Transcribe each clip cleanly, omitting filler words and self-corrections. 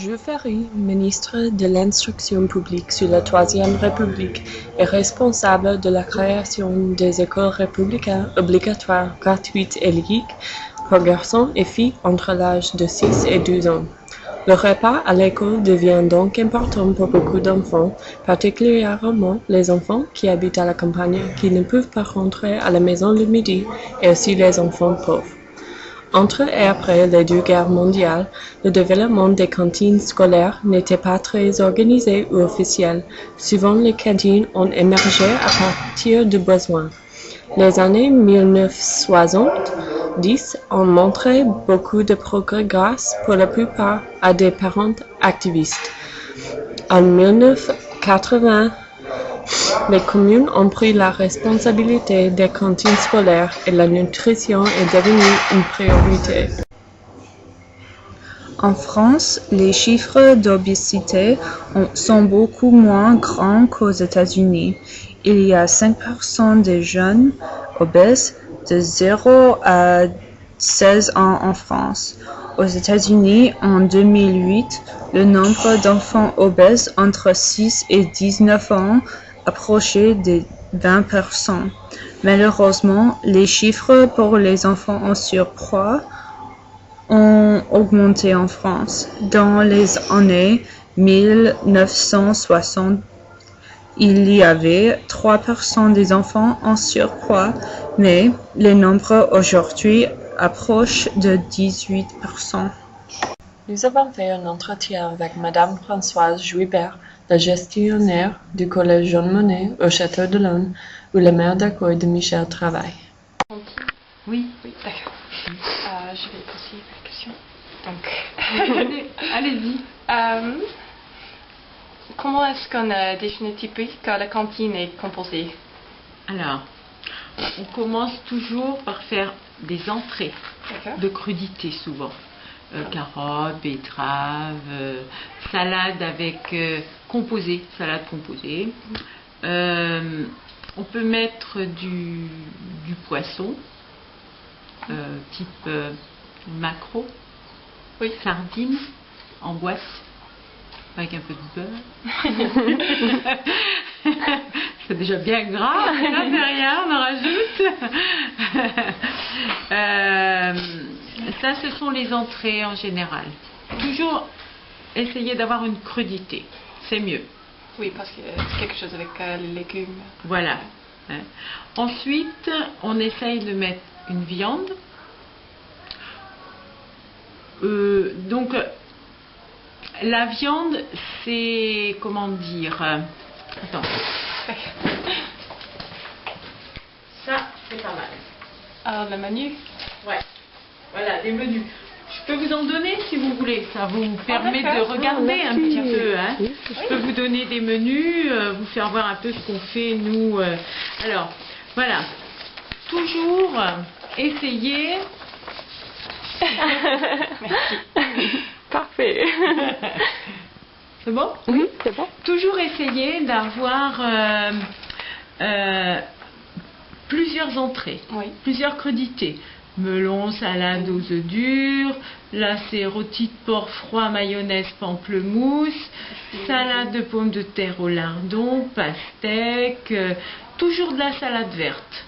Jules Ferry, ministre de l'Instruction publique sous la Troisième République, est responsable de la création des écoles républicaines obligatoires, gratuites et laïques pour garçons et filles entre l'âge de 6 et 12 ans. Le repas à l'école devient donc important pour beaucoup d'enfants, particulièrement les enfants qui habitent à la campagne, qui ne peuvent pas rentrer à la maison le midi, et aussi les enfants pauvres. Entre et après les deux guerres mondiales, le développement des cantines scolaires n'était pas très organisé ou officiel. Souvent, les cantines ont émergé à partir de besoins. Les années 1970 ont montré beaucoup de progrès grâce, pour la plupart, à des parents activistes. En 1980, les communes ont pris la responsabilité des cantines scolaires et la nutrition est devenue une priorité. En France, les chiffres d'obésité sont beaucoup moins grands qu'aux États-Unis. Il y a 5% des jeunes obèses de 0 à 16 ans en France. Aux États-Unis, en 2008, le nombre d'enfants obèses entre 6 et 19 ans approchait des 20%. Malheureusement, les chiffres pour les enfants en surpoids ont augmenté en France. Dans les années 1960, il y avait 3% des enfants en surpoids, mais le nombre aujourd'hui approche de 18%. Nous avons fait un entretien avec Madame Françoise Jouibert, la gestionnaire du collège Jean Monnet au Château de l'Aune, où le maire d'accueil de Michel travaille. Oui, D'accord. Je vais poser la question. Donc, allez-y. Comment est-ce qu'on définit typique que la cantine est composée? Alors, on commence toujours par faire des entrées de crudités souvent. Carottes, betteraves, salade avec salade composée. On peut mettre du poisson, type maquereau, sardines en boîte, avec un peu de beurre. C'est déjà bien gras, là c'est rien, on en rajoute. Ça, ce sont les entrées en général. Toujours essayer d'avoir une crudité, c'est mieux. Oui, parce que c'est quelque chose avec les légumes. Voilà. Ensuite, on essaye de mettre une viande. Donc, la viande, c'est, comment dire, attends. Ça, c'est pas mal. Alors, le menu? Ouais. Voilà, les menus. Je peux vous en donner si vous voulez. Ça vous permet de regarder un petit peu. Hein. Je peux vous donner des menus, vous faire voir un peu ce qu'on fait nous. Alors, voilà. Toujours essayer. Merci. Parfait. C'est bon? Oui, c'est bon. Toujours essayer d'avoir plusieurs entrées, plusieurs crudités. Melon, salade aux œufs durs, là c'est rôti de porc froid, mayonnaise, pamplemousse, salade de pommes de terre au lardon, pastèque, toujours de la salade verte.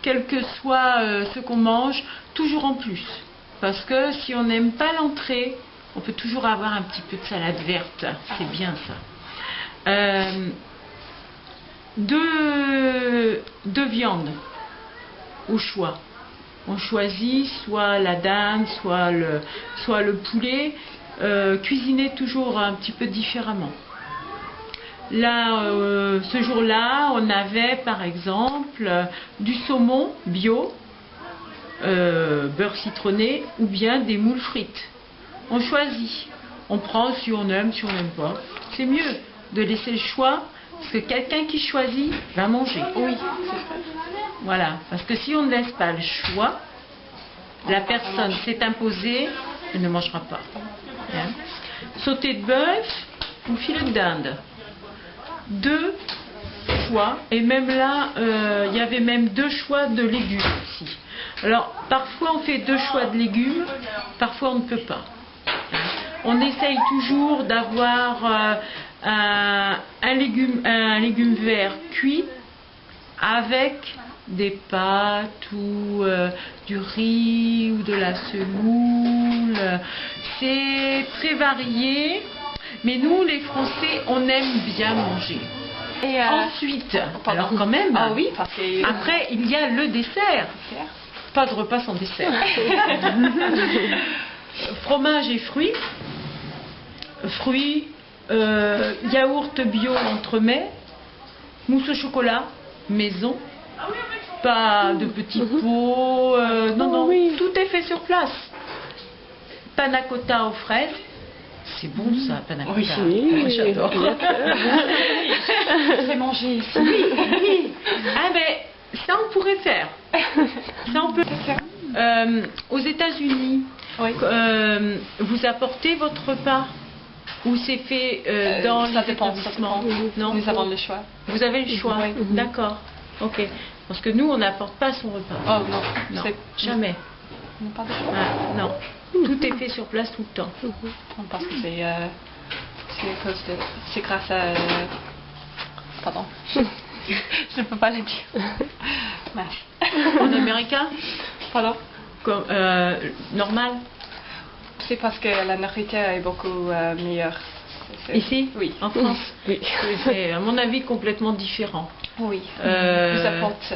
Quel que soit ce qu'on mange, toujours en plus. Parce que si on n'aime pas l'entrée, on peut toujours avoir un petit peu de salade verte. C'est bien ça. Deux viandes au choix. On choisit soit la dinde, soit le poulet, cuisiner toujours un petit peu différemment. Là, ce jour-là, on avait par exemple du saumon bio, beurre citronné ou bien des moules frites. On choisit, on prend si on aime, si on n'aime pas. C'est mieux de laisser le choix, parce que quelqu'un qui choisit va manger. Oui, c'est vrai. Voilà, parce que si on ne laisse pas le choix, la personne s'est imposée, elle ne mangera pas. Hein? Sauté de bœuf ou filet de dinde. 2 choix, et même là, il y avait même 2 choix de légumes aussi. Alors, parfois on fait 2 choix de légumes, parfois on ne peut pas. on essaye toujours d'avoir un légume vert cuit avec des pâtes ou du riz ou de la semoule. C'est très varié, mais nous les Français on aime bien manger. Et ensuite, alors quand même, oui, parce que... après il y a le dessert. Pas de repas sans dessert. Fromage et fruits. Fruits, yaourt bio entremets, mousse au chocolat maison. Pas de petits pots, non, tout est fait sur place. Panna cotta aux fraises, c'est bon ça, panna cotta. Oui, j'adore. C'est manger ici. Oui. Ah ben, ça on pourrait faire. Ça on peut faire. Aux États-Unis, vous apportez votre repas ou c'est fait dans les établissements? Non, nous avons le choix. Vous avez le choix, d'accord. Ok. Parce que nous, on n'apporte pas son repas. Oh non, jamais. Non, pas de choix. Ah, non. Tout est fait sur place tout le temps. Parce que c'est grâce à... Pardon. Je ne peux pas le dire. Merci. En américain? Pardon? Comme, normal? C'est parce que la nourriture est beaucoup meilleure. Ici? Oui. En France? Oui. C'est, à mon avis, complètement différent. Oui. Vous apporte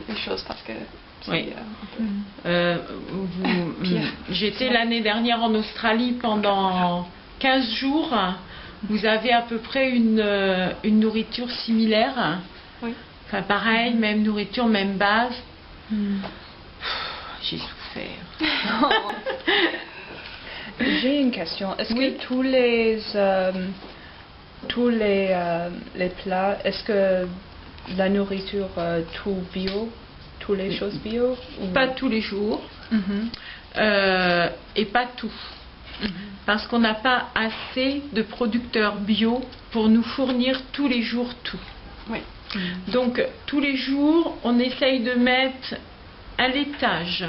les choses parce que... Oui. J'étais l'année dernière en Australie pendant 15 jours. Vous avez à peu près une nourriture similaire. Oui. Enfin, pareil, même nourriture, même base. J'ai souffert. J'ai une question. Est-ce que tous les plats, est-ce que la nourriture tout bio, toutes les choses bio ou... Pas tous les jours et pas tout. Parce qu'on n'a pas assez de producteurs bio pour nous fournir tous les jours tout. Oui. Donc tous les jours on essaye de mettre à l'étage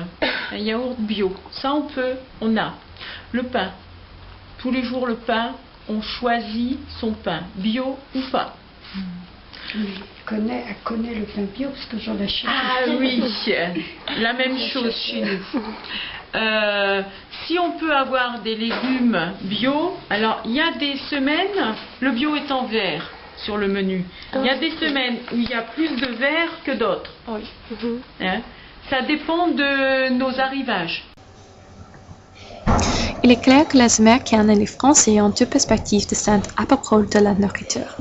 un yaourt bio. Ça on a. Le pain. Tous les jours le pain, on choisit son pain, bio ou pas. Elle connaît le pain bio parce que j'en achète. Ah oui, la même chose chez nous. Si on peut avoir des légumes bio, alors il y a des semaines, le bio est en vert sur le menu. Il y a des semaines où il y a plus de vert que d'autres. Oui. Hein? Ça dépend de nos arrivages. Il est clair que les Américains et les Français ont deux perspectives distinctes à propos de la nourriture.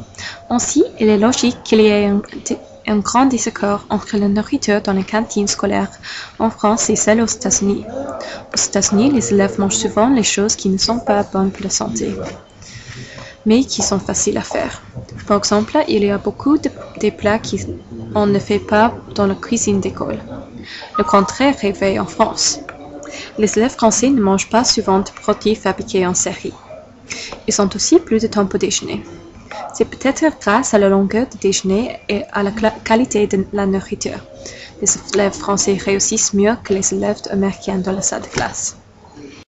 Ainsi, il est logique qu'il y ait un grand désaccord entre la nourriture dans les cantines scolaires en France et celle aux États-Unis. Aux États-Unis, les élèves mangent souvent les choses qui ne sont pas bonnes pour la santé, mais qui sont faciles à faire. Par exemple, il y a beaucoup de plats qu'on ne fait pas dans la cuisine d'école. Le contraire est vrai en France. Les élèves français ne mangent pas souvent de produits fabriqués en série. Ils ont aussi plus de temps pour déjeuner. C'est peut-être grâce à la longueur du déjeuner et à la qualité de la nourriture. Les élèves français réussissent mieux que les élèves américains dans la salle de classe.